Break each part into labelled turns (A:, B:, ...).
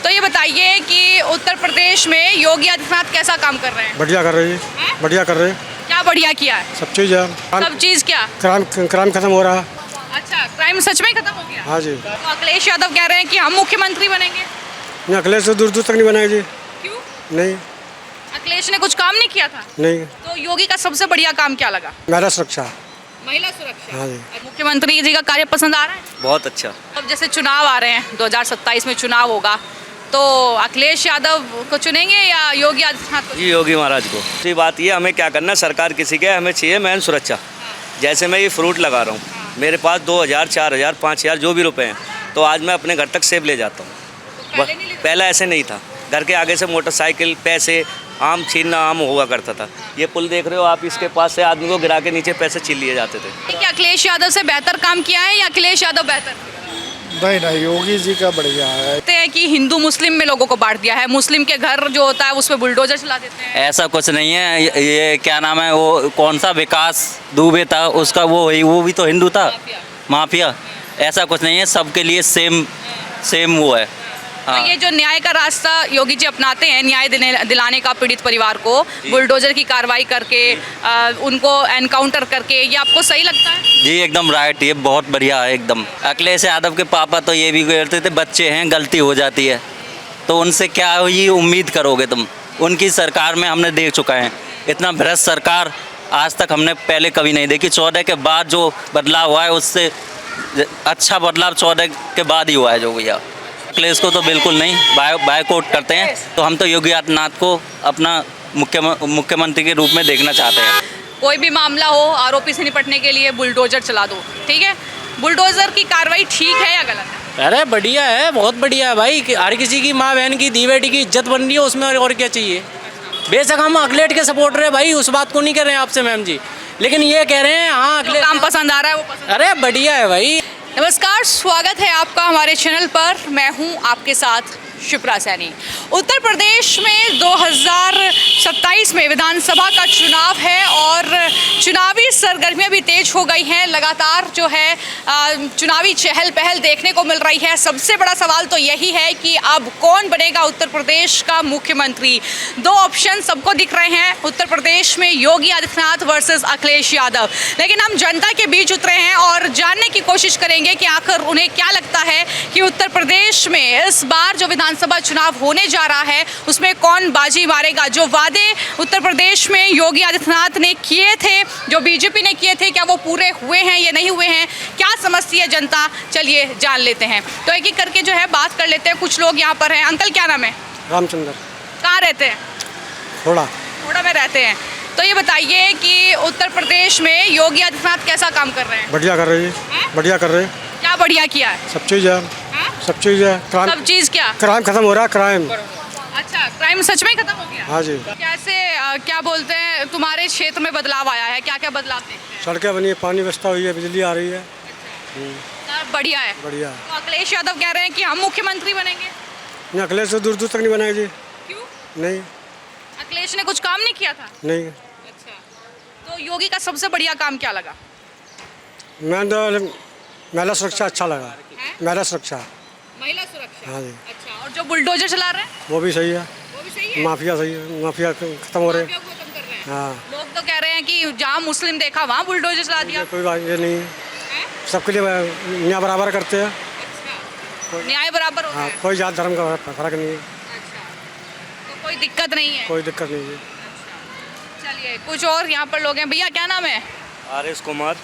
A: तो ये बताइए कि उत्तर प्रदेश में योगी आदित्यनाथ कैसा काम कर रहे हैं?
B: बढ़िया कर रही है, बढ़िया कर रहे हैं।
A: क्या बढ़िया किया है?
B: सब चीज़ है।
A: सब चीज क्या?
B: क्राइम खत्म हो रहा है।
A: अच्छा, क्राइम सच में खत्म हो गया?
B: हाँ जी।
A: तो अखिलेश यादव कह रहे हैं कि हम मुख्यमंत्री बनेंगे।
B: नहीं, अखिलेश से दूर दूर तक नहीं बनाएगी।
A: क्यों?
B: नहीं
A: अखिलेश ने कुछ काम नहीं किया था?
B: नहीं।
A: तो योगी का सबसे बढ़िया काम क्या लगा?
B: महिला सुरक्षा।
A: महिला सुरक्षा।
B: हाँ जी।
A: और मुख्यमंत्री जी का कार्य पसंद आ रहा है?
C: बहुत अच्छा।
A: अब जैसे चुनाव आ रहे हैं, 2027 में चुनाव होगा, तो अखिलेश यादव को चुनेंगे या योगी आदित्यनाथ को?
C: जी योगी महाराज को। दूसरी बात ये, हमें क्या करना, सरकार किसी के, हमें चाहिए मेन सुरक्षा। जैसे मैं ये फ्रूट लगा रहा हूँ, मेरे पास 2000, 4000, 5000 जो भी रुपए हैं, तो आज मैं अपने घर तक सेब ले जाता हूँ। पहले ऐसे नहीं था, घर के आगे से मोटरसाइकिल, पैसे, आम छीनना आम हुआ करता था। ये पुल देख रहे हो आप, इसके पास से आदमी को गिरा के नीचे पैसे छीन लिए जाते थे।
A: क्या अखिलेश यादव से बेहतर काम किया है या अखिलेश यादव बेहतर?
B: नहीं, योगी जी का बढ़िया है।
A: कहते हैं कि हिंदू मुस्लिम में लोगों को बांट दिया है, मुस्लिम के घर जो होता है उस पर बुलडोजर चला देते हैं।
D: ऐसा कुछ नहीं है। ये क्या नाम है, वो कौन सा विकास दुबे था, उसका वो भी तो हिंदू था, माफिया। ऐसा कुछ नहीं है, सबके लिए सेम वो है।
A: तो ये जो न्याय का रास्ता योगी जी अपनाते हैं, न्याय दिलाने का पीड़ित परिवार को, बुलडोजर की कार्रवाई करके, उनको एनकाउंटर करके, ये आपको सही लगता है?
D: जी एकदम राइट, ये बहुत बढ़िया है एकदम। अखिलेश यादव के पापा तो ये भी कहते थे, बच्चे हैं, गलती हो जाती है, तो उनसे क्या ही उम्मीद करोगे तुम। उनकी सरकार में हमने देख चुका है, इतना भ्रष्ट सरकार आज तक हमने पहले कभी नहीं देखी। 14 के बाद जो बदलाव हुआ है, उससे अच्छा बदलाव 14 के बाद ही हुआ है जो भैया। अखिलेश को तो बिल्कुल नहीं, बायकॉट करते हैं। तो हम तो योगी आदित्यनाथ को अपना मुख्यमंत्री के रूप में देखना चाहते हैं।
A: कोई भी मामला हो, आरोपी से निपटने के लिए बुलडोजर चला दो, ठीक है? बुलडोजर की कार्रवाई ठीक है या गलत है?
E: अरे बढ़िया है, बहुत बढ़िया है भाई। हर किसी की माँ बहन की, दी बेटी की इज्जत बन रही है उसमें, और क्या चाहिए। बेशक हम अखिलेश के सपोर्टर है भाई, उस बात को नहीं कर रहे हैं आपसे मैम जी, लेकिन ये कह रहे हैं हाँ अखिलेश
A: काम पसंद आ रहा है वो पसंद।
E: अरे बढ़िया है भाई।
A: नमस्कार, स्वागत है आपका हमारे चैनल पर। मैं हूं आपके साथ शिप्रा सैनी। उत्तर प्रदेश में 2027 में विधानसभा का चुनाव है और चुनावी सरगर्मियां भी तेज हो गई हैं। लगातार जो है चुनावी चहल पहल देखने को मिल रही है। सबसे बड़ा सवाल तो यही है कि अब कौन बनेगा उत्तर प्रदेश का मुख्यमंत्री। दो ऑप्शन सबको दिख रहे हैं उत्तर प्रदेश में, योगी आदित्यनाथ वर्सेस अखिलेश यादव। लेकिन हम जनता के बीच उतरे हैं और जानने की कोशिश करेंगे कि आखिर उन्हें क्या लगता है कि उत्तर प्रदेश में इस बार जो विधानसभा चुनाव होने जा रहा है उसमें कौन बाजी मारेगा। जो वादे उत्तर प्रदेश में योगी आदित्यनाथ ने किए थे, जो बीजेपी ने किए थे, क्या वो पूरे हुए हैं या नहीं हुए हैं, क्या समझती है जनता, चलिए जान लेते हैं। तो एक एक करके जो है बात कर लेते हैं। कुछ लोग यहाँ पर हैं। अंकल क्या नाम है?
B: रामचंद्र।
A: कहाँ रहते हैं? थोड़ा में रहते हैं। तो ये बताइए कि उत्तर प्रदेश में योगी आदित्यनाथ कैसा काम कर रहे हैं?
B: बढ़िया कर रही है, बढ़िया कर रहे हैं।
A: क्या बढ़िया किया है?
B: सब चीज़ है, सब चीज़ है।
A: सब चीज क्या?
B: क्राइम खत्म हो रहा है, क्राइम।
A: अच्छा, क्राइम सच में खत्म हो गया?
B: हाँ जी।
A: कैसे क्या बोलते हैं, तुम्हारे क्षेत्र में बदलाव आया है, क्या क्या बदलाव देखते हैं?
B: सड़कें बनी है, पानी व्यवस्था हुई है, बिजली आ रही है।
A: बढ़िया है।
B: बढ़िया।
A: तो अखिलेश यादव कह रहे हैं कि हम मुख्यमंत्री बनेंगे।
B: नहीं, अखिलेश से दूर दूर तक नहीं बनाएगी।
A: क्यों?
B: नहीं।
A: अखिलेश ने कुछ काम नहीं किया था?
B: नहीं।
A: अच्छा, तो योगी का सबसे बढ़िया काम क्या लगा?
B: मैं तो महिला सुरक्षा अच्छा लगा। महिला सुरक्षा।
A: महिला सुरक्षा।
B: हाँ जी।
A: अच्छा, और जो बुलडोजर चला रहे हैं
B: वो भी सही है।
A: वो भी सही है?
B: माफिया सही है, माफिया खत्म हो रहे हैं।
A: माफिया को खत्म कर रहे हैं।
B: हाँ।
A: लोग तो कह रहे हैं कि जहाँ मुस्लिम देखा वहाँ बुलडोजर चला दिया।
B: कोई बात ये नहीं है, सबके लिए न्याय बराबर करते हैं।
A: अच्छा, न्याय बराबर हो रहा
B: हाँ,
A: है।
B: कोई जात धर्म का फर्क नहीं है।
A: अच्छा, तो कोई दिक्कत नहीं है?
B: कोई दिक्कत नहीं है।
A: चलिए, कुछ और यहाँ पर लोग हैं। भैया क्या नाम है?
C: आर.एस. कुमार।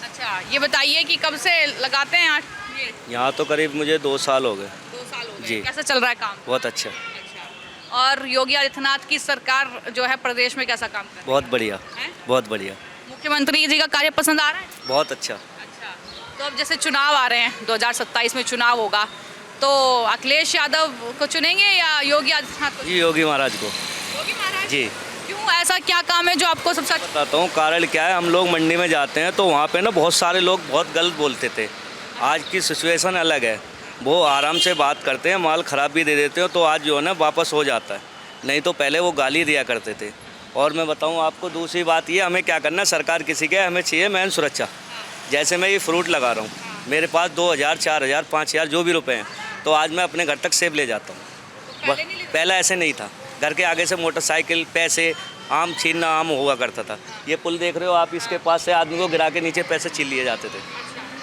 A: अच्छा, ये बताइए कि कब से लगाते हैं यहाँ ये?
C: यहाँ तो करीब मुझे 2 साल हो गए।
A: 2 साल हो गए।
C: जी।
A: कैसा चल रहा है काम?
C: बहुत अच्छा,
A: अच्छा, और योगी आदित्यनाथ की सरकार जो है प्रदेश में कैसा काम कर रही
C: बहुत बढ़िया,
A: है?
C: बहुत बढ़िया,
A: मुख्यमंत्री जी का कार्य पसंद आ रहा है?
C: बहुत अच्छा।
A: अच्छा, तो अब जैसे चुनाव आ रहे हैं, 2027 में चुनाव होगा, तो अखिलेश यादव को चुनेंगे या योगी आदित्यनाथ को?
C: जी योगी महाराज को।
A: योगी महाराज?
C: जी।
A: क्यों, ऐसा क्या काम है जो आपको सबसे अच्छा?
C: बताता हूँ कारण क्या है। हम लोग मंडी में जाते हैं तो वहाँ पे ना बहुत सारे लोग बहुत गलत बोलते थे। आज की सिचुएशन अलग है, वो आराम से बात करते हैं, माल ख़राब भी दे देते हो तो आज जो है ना वापस हो जाता है, नहीं तो पहले वो गाली दिया करते थे। और मैं बताऊँ आपको दूसरी बात ये, हमें क्या करना, सरकार किसी के, हमें चाहिए मेन सुरक्षा। जैसे मैं ये फ्रूट लगा रहा हूँ, मेरे पास 2000, 4000, 5000 जो भी रुपए हैं, तो आज मैं अपने घर तक सेब ले जाता हूँ।
A: पहले नहीं लेते?
C: पहले ऐसे नहीं था, घर के आगे से मोटरसाइकिल, पैसे, आम छीनना आम हुआ करता था। ये पुल देख रहे हो आप, इसके पास से आदमी को गिरा के नीचे पैसे छीन लिए जाते थे।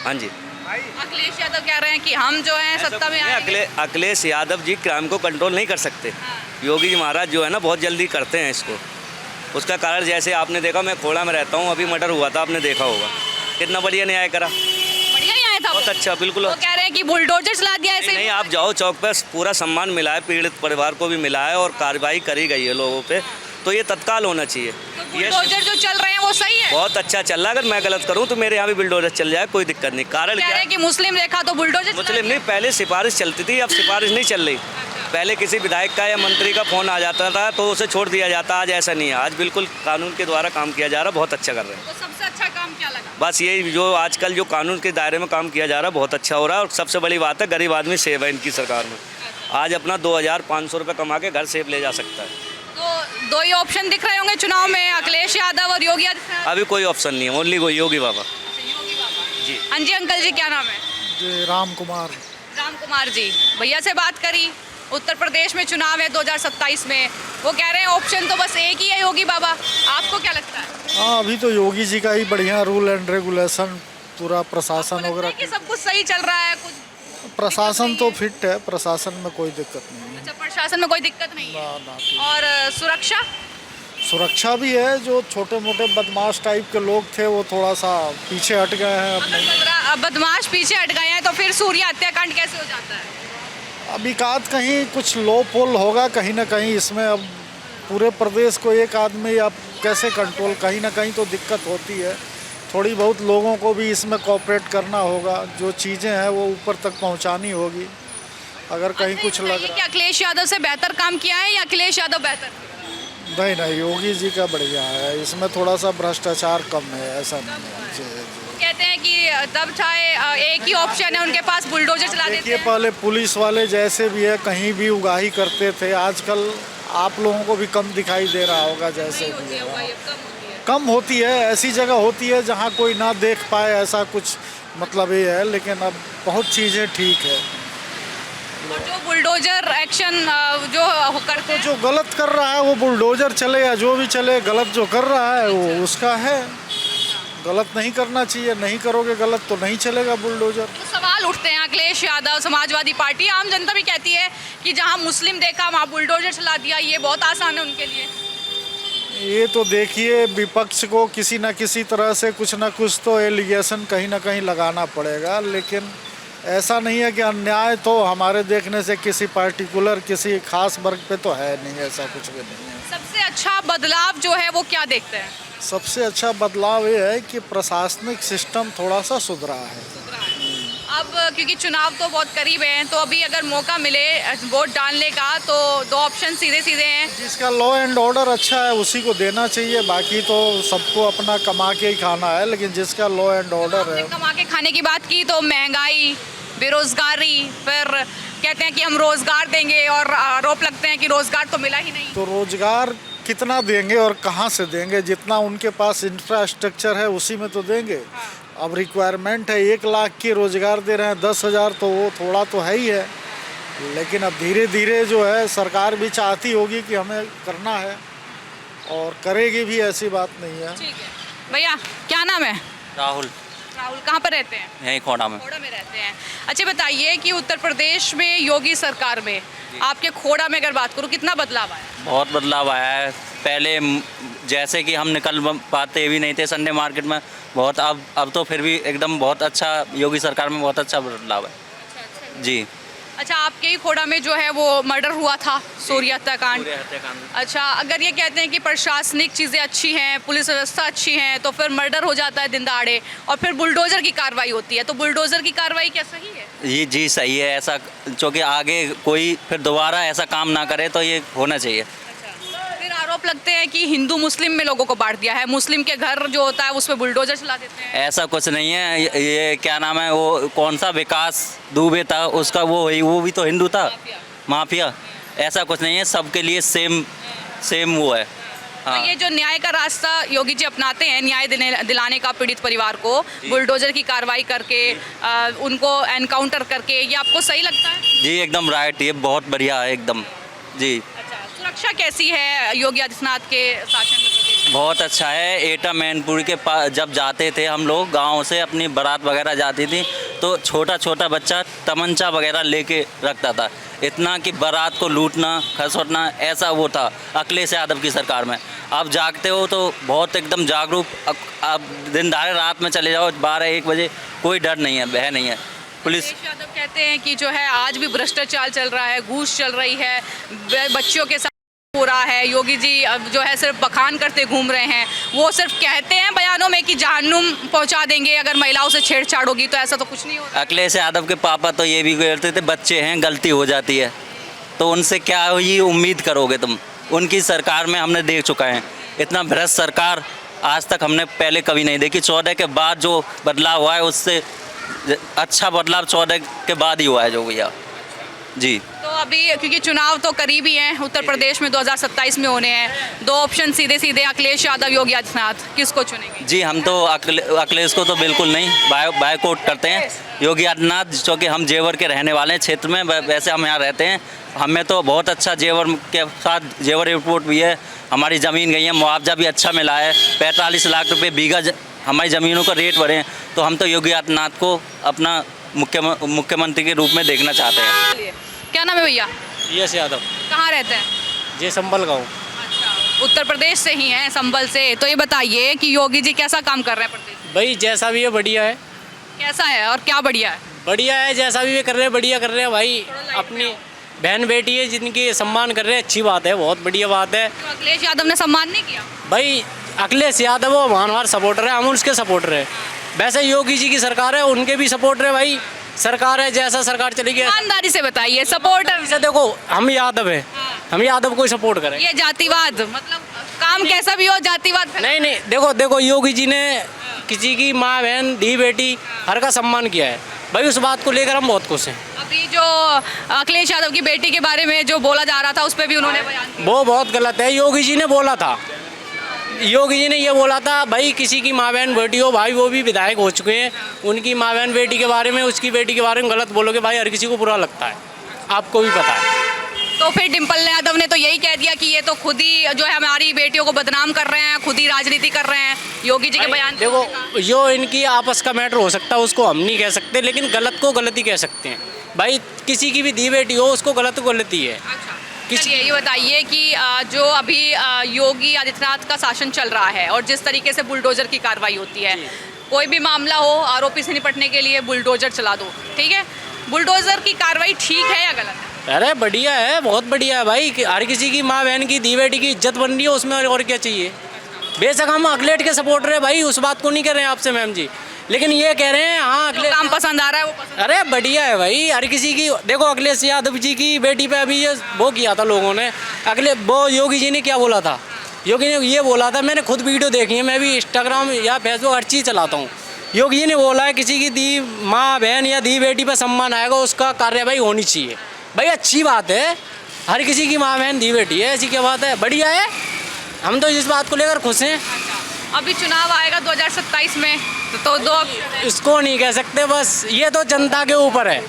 C: हाँ जी।
A: अखिलेश यादव कह रहे हैं कि हम जो हैं सत्ता में आएंगे।
C: अखिलेश यादव जी क्राइम को कंट्रोल नहीं कर सकते। योगी जी महाराज जो है ना बहुत जल्दी करते हैं इसको। उसका कारण जैसे आपने देखा, मैं खोड़ा में रहता हूँ, अभी मर्डर हुआ था, आपने देखा होगा कितना बढ़िया न्याय करा।
A: बढ़िया ही आया था
C: बहुत अच्छा, बिल्कुल।
A: वो कह रहे हैं कि बुलडोजर चला दिया ऐसे।
C: नहीं, आप जाओ चौक पर, पूरा सम्मान मिला है, पीड़ित परिवार को भी मिला है और कार्रवाई करी गई है लोगों पे, तो ये तत्काल होना चाहिए।
A: तो
C: ये
A: बुलडोजर जो चल रहे हैं वो सही है?
C: बहुत अच्छा चल रहा है। अगर मैं गलत करूं तो मेरे यहाँ भी बुलडोजर चल जाए, कोई दिक्कत नहीं। कारण
A: कह
C: क्या
A: रहे
C: है?
A: हैं कि मुस्लिम देखा तो बुलडोजर चला
C: मुस्लिम
A: दिया।
C: नहीं, पहले सिफारिश चलती थी, अब सिफारिश नहीं चल रही। पहले किसी विधायक का या मंत्री का फोन आ जाता था तो उसे छोड़ दिया जाता, आज ऐसा नहीं है। आज बिल्कुल कानून के द्वारा काम किया जा रहा, बहुत अच्छा कर रहे हैं।
A: तो सबसे अच्छा काम क्या लगा?
C: बस ये जो आजकल जो कानून के दायरे में काम किया जा रहा है बहुत अच्छा हो रहा है। और सबसे बड़ी बात है, गरीब आदमी सेव है इनकी सरकार में। आज अपना 2500 रुपये कमा के घर सेव ले जा सकता है।
A: तो दो ही ऑप्शन दिख रहे होंगे चुनाव में, अखिलेश यादव और योगी आदित्यनाथ।
C: अभी कोई ऑप्शन नहीं है, ओनली योगी बाबा जी।
A: हाँ जी अंकल जी, क्या नाम है?
B: जी राम कुमार।
A: राम कुमार जी, भैया से बात करी। उत्तर प्रदेश में चुनाव है 2027 में, वो कह रहे हैं ऑप्शन तो बस एक ही है, योगी बाबा। आपको क्या लगता है?
B: हाँ, अभी तो योगी जी का ही बढ़िया रूल एंड रेगुलेशन, पूरा
A: आपको
B: प्रशासन
A: लगता है
B: वगैरह।
A: कि सब कुछ सही चल रहा है? कुछ
B: प्रशासन तो फिट है, प्रशासन में कोई दिक्कत नहीं है।
A: अच्छा, प्रशासन में कोई दिक्कत नहीं है।
B: ना ठीक।
A: और सुरक्षा?
B: सुरक्षा भी है, जो छोटे मोटे बदमाश टाइप के लोग थे वो थोड़ा सा पीछे हट गए हैं।
A: अगर बदमाश पीछे हट गए हैं तो फिर सूर्य हत्याकांड कैसे हो जाता है?
B: अब एकाध कहीं कुछ लो पोल होगा कहीं ना कहीं इसमें। अब पूरे प्रदेश को एक आदमी आप कैसे कंट्रोल, कहीं ना कहीं तो दिक्कत होती है। थोड़ी बहुत लोगों को भी इसमें कोऑपरेट करना होगा, जो चीज़ें हैं वो ऊपर तक पहुंचानी होगी। अगर कहीं कुछ लग
A: कि
B: रहा
A: अखिलेश यादव से बेहतर काम किया है या अखिलेश यादव बेहतर?
B: नहीं, योगी जी का बढ़िया है, इसमें थोड़ा सा भ्रष्टाचार कम है, ऐसा नहीं है। जी, जी।
A: कहते हैं कि तब चाहे एक ही ऑप्शन है उनके पास, बुलडोजर चला देते
B: देखिए,
A: हैं।
B: पहले पुलिस वाले जैसे भी है कहीं भी उगाही करते थे, आजकल आप लोगों को भी कम दिखाई दे रहा होगा। जैसे
A: नहीं होती
B: भी
A: है,
B: है
A: हुआ ये कम होती है।
B: कम होती है, ऐसी जगह होती है जहाँ कोई ना देख पाए, ऐसा कुछ मतलब ये है। लेकिन अब बहुत चीज़ें ठीक है।
A: और जो बुलडोजर एक्शन जो करते हैं,
B: जो गलत कर रहा है वो बुलडोजर चले या जो भी चले, गलत जो कर रहा है वो उसका है। गलत नहीं करना चाहिए, नहीं करोगे गलत तो नहीं चलेगा बुलडोजर।
A: तो सवाल उठते हैं। अखिलेश यादव, समाजवादी पार्टी, आम जनता भी कहती है कि जहां मुस्लिम देखा वहां बुलडोजर चला दिया, ये बहुत आसान है उनके लिए।
B: ये तो देखिए, विपक्ष को किसी न किसी तरह से कुछ ना कुछ तो एलिगेशन कहीं ना कहीं लगाना पड़ेगा। लेकिन ऐसा नहीं है कि अन्याय तो हमारे देखने से किसी पार्टिकुलर किसी खास वर्ग पे तो है नहीं, ऐसा कुछ भी नहीं है।
A: सबसे अच्छा बदलाव जो है वो क्या देखते हैं?
B: सबसे अच्छा बदलाव ये है कि प्रशासनिक सिस्टम थोड़ा सा सुधरा है।
A: अब क्योंकि चुनाव तो बहुत करीब हैं, तो अभी अगर मौका मिले वोट डालने का तो दो ऑप्शन सीधे सीधे हैं।
B: जिसका लॉ एंड ऑर्डर अच्छा है उसी को देना चाहिए, बाकी तो सबको अपना कमा के ही खाना है। लेकिन जिसका लॉ एंड ऑर्डर
A: आपने
B: है,
A: कमा के खाने की बात की तो महंगाई, बेरोजगारी, फिर कहते हैं कि हम रोजगार देंगे और आरोप लगते हैं कि रोजगार तो मिला ही नहीं।
B: तो रोजगार कितना देंगे और कहाँ से देंगे? जितना उनके पास इंफ्रास्ट्रक्चर है उसी में तो देंगे। अब रिक्वायरमेंट है 1 लाख की, रोजगार दे रहे हैं 10,000, तो वो थोड़ा तो है ही है। लेकिन अब धीरे धीरे जो है सरकार भी चाहती होगी कि हमें करना है और करेगी भी, ऐसी बात नहीं है।
A: ठीक है भैया, क्या नाम है?
D: राहुल,
A: राहुल, कहाँ पर रहते हैं?
D: यहीं खोड़ा में।
A: खोड़ा में रहते हैं। अच्छा बताइए कि उत्तर प्रदेश में योगी सरकार में आपके खोड़ा में अगर बात करूँ, कितना बदलाव आया?
D: बहुत बदलाव आया है। पहले जैसे कि हम निकल पाते भी नहीं थे संडे मार्केट में, बहुत अब तो फिर भी एकदम बहुत अच्छा, योगी सरकार में बहुत अच्छा बदलाव है जी।
A: अच्छा, आपके ही खोड़ा में जो है वो मर्डर हुआ था, सूर्य हत्याकांड।
D: पूरे हत्याकांड।
A: अच्छा, अगर ये कहते हैं कि प्रशासनिक चीज़ें अच्छी हैं, पुलिस व्यवस्था अच्छी है, तो फिर मर्डर हो जाता है दिन दहाड़े और फिर बुलडोजर की कार्रवाई होती है, तो बुलडोजर की कार्रवाई क्या सही है?
D: ये जी सही है ऐसा, क्योंकि आगे कोई फिर दोबारा ऐसा काम ना करे, तो ये होना चाहिए।
A: फिर आरोप लगते हैं कि हिंदू मुस्लिम में लोगों को बांट दिया है, मुस्लिम के घर जो होता है उस पर बुलडोजर चला देते हैं।
D: ऐसा कुछ नहीं है। ये क्या नाम है, वो कौन सा विकास दुबे था, उसका वो भी तो हिंदू था, माफिया। ऐसा कुछ नहीं है, सबके लिए सेम वो है। हाँ।
A: तो ये जो न्याय का रास्ता योगी जी अपनाते हैं, न्याय दिलाने का पीड़ित परिवार को, बुलडोजर की कार्रवाई करके उनको एनकाउंटर करके, ये आपको सही लगता है?
D: जी एकदम राइट, ये बहुत बढ़िया है एकदम। जी
A: अच्छा, सुरक्षा कैसी है योगी आदित्यनाथ के शासन में प्रदेश में?
D: बहुत अच्छा है। एटा मैनपुरी के पास जब जाते थे हम लोग गांव से, अपनी बारात वगैरह जाती थी, तो छोटा छोटा बच्चा तमंचा वगैरह लेके रखता था, इतना कि बारात को लूटना खसोटना ऐसा वो था अखिलेश यादव की सरकार में। अब जागते हो तो बहुत एकदम जागरूक, अब दिन दहाड़े रात में चले जाओ 12-1 बजे, कोई डर नहीं है, भय नहीं है। पुलिस
A: अखिलेश यादव कहते हैं कि जो है आज भी भ्रष्टाचार चल रहा है, घूस चल रही है, बच्चियों के साथ हो रहा है। योगी जी अब जो है सिर्फ बखान करते घूम रहे हैं। वो सिर्फ कहते हैं बयानों में कि जहन्नुम पहुंचा देंगे अगर महिलाओं से छेड़छाड़ होगी, तो ऐसा तो कुछ नहीं होता।
D: अखिलेश यादव के पापा तो ये भी कहते थे बच्चे हैं, गलती हो जाती है, तो उनसे क्या ही उम्मीद करोगे तुम। उनकी सरकार में हमने देख चुका है, इतना भ्रष्ट सरकार आज तक हमने पहले कभी नहीं देखी। 14 के बाद जो बदलाव हुआ है उससे अच्छा बदलाव 14 के बाद ही हुआ है जो भैया जी।
A: तो अभी क्योंकि चुनाव तो करीब ही हैं, उत्तर प्रदेश में 2027 में होने हैं, 2 ऑप्शन सीधे सीधे, अखिलेश यादव योगी आदित्यनाथ, किसको चुनेंगे?
D: जी हम तो अखिलेश को तो बिल्कुल नहीं, बायकॉट करते हैं योगी आदित्यनाथ, जो कि हम जेवर के रहने वाले हैं क्षेत्र में, वैसे हम यहाँ रहते हैं। हमें तो बहुत अच्छा जेवर के साथ जेवर एयरपोर्ट भी है, हमारी ज़मीन गई है, मुआवजा भी अच्छा मिला है, 45 लाख रुपये बीघा हमारी ज़मीनों का रेट बढ़े हैं। तो हम तो योगी आदित्यनाथ को अपना मुख्यमंत्री के रूप में देखना चाहते हैं।
A: क्या नाम है भैया?
E: यस यादव,
A: कहाँ रहते हैं?
E: ये संभल गाँव।
A: अच्छा, उत्तर प्रदेश से ही हैं, संभल से। तो ये बताइए कि योगी जी कैसा काम कर रहे हैं प्रदेश में?
E: भाई जैसा भी है बढ़िया है,
A: कैसा है और क्या बढ़िया है?
E: बढ़िया है, जैसा भी वे कर रहे हैं बढ़िया कर रहे हैं भाई।
A: लाइट
E: अपनी बहन बेटी है जिनकी सम्मान कर रहे हैं, अच्छी बात है, बहुत बढ़िया बात है।
A: तो अखिलेश यादव ने सम्मान नहीं किया?
E: भाई अखिलेश यादव वो हमारा सपोर्टर है, हम उसके सपोर्टर है। वैसे योगी जी की सरकार है, उनके भी सपोर्टर है भाई। सरकार है, जैसा सरकार चलेगी।
A: ईमानदारी से बताइए, सपोर्टर
E: इसे देखो, हम यादव है, हम यादव को ही सपोर्ट करें।
A: ये जातिवाद मतलब काम कैसा भी हो, जातिवाद
E: नहीं नहीं, देखो योगी जी ने किसी की माँ बहन धी बेटी हर का सम्मान किया है भाई, उस बात को लेकर हम बहुत खुश हैं।
A: अभी जो अखिलेश यादव की बेटी के बारे में जो बोला जा रहा था उस पर भी उन्होंने बयान दिया।
E: वो बहुत गलत है। योगी जी ने बोला था, योगी जी ने ये बोला था भाई किसी की माँ बहन बेटी हो, भाई वो भी विधायक हो चुके हैं, उनकी माँ बहन बेटी के बारे में, उसकी बेटी के बारे में गलत बोलोगे भाई हर किसी को बुरा लगता है, आपको भी पता है।
A: तो फिर डिम्पल यादव ने तो यही कह दिया कि ये तो खुद ही जो है हमारी बेटियों को बदनाम कर रहे हैं, खुद ही राजनीति कर रहे हैं योगी जी के बयान।
E: देखो जो इनकी आपस का मैटर हो सकता है उसको हम नहीं कह सकते, लेकिन गलत को गलत ही कह सकते हैं भाई। किसी की भी दी बेटी हो उसको गलत को गलत ही है।
A: चलिए ये बताइए कि जो अभी योगी आदित्यनाथ का शासन चल रहा है और जिस तरीके से बुलडोजर की कार्रवाई होती है, कोई भी मामला हो आरोपी से निपटने के लिए बुलडोजर चला दो, ठीक है, बुलडोजर की कार्रवाई ठीक है या गलत है?
E: अरे बढ़िया है, बहुत बढ़िया है भाई। हर किसी की माँ बहन की दी बेटी की इज्जत बन रही है, उसमें और क्या चाहिए। बेशक हम अखिलेश के सपोर्टर है भाई, उस बात को नहीं कर रहे हैं आपसे मैम जी, लेकिन ये कह रहे हैं हाँ
A: जो काम पसंद आ रहा है वो पसंद।
E: अरे बढ़िया है भाई। हर किसी की देखो, अखिलेश यादव जी की बेटी पे अभी ये वो किया था लोगों ने, वो योगी जी ने क्या बोला था, योगी ने ये बोला था, मैंने खुद वीडियो देखी है, मैं भी इंस्टाग्राम या फेसबुक हर चीज़ चलाता हूँ। योगी जी ने बोला है किसी की दी माँ बहन या दी बेटी पर सम्मान आएगा उसका कार्रवाई होनी चाहिए। भाई अच्छी बात है, हर किसी की माँ बहन दी बेटी है, ऐसी क्या बात है, बढ़िया है। हम तो इस बात को लेकर खुश हैं।
A: अभी चुनाव आएगा 2027 में तो दो
E: इसको नहीं कह सकते, बस ये तो जनता के ऊपर है।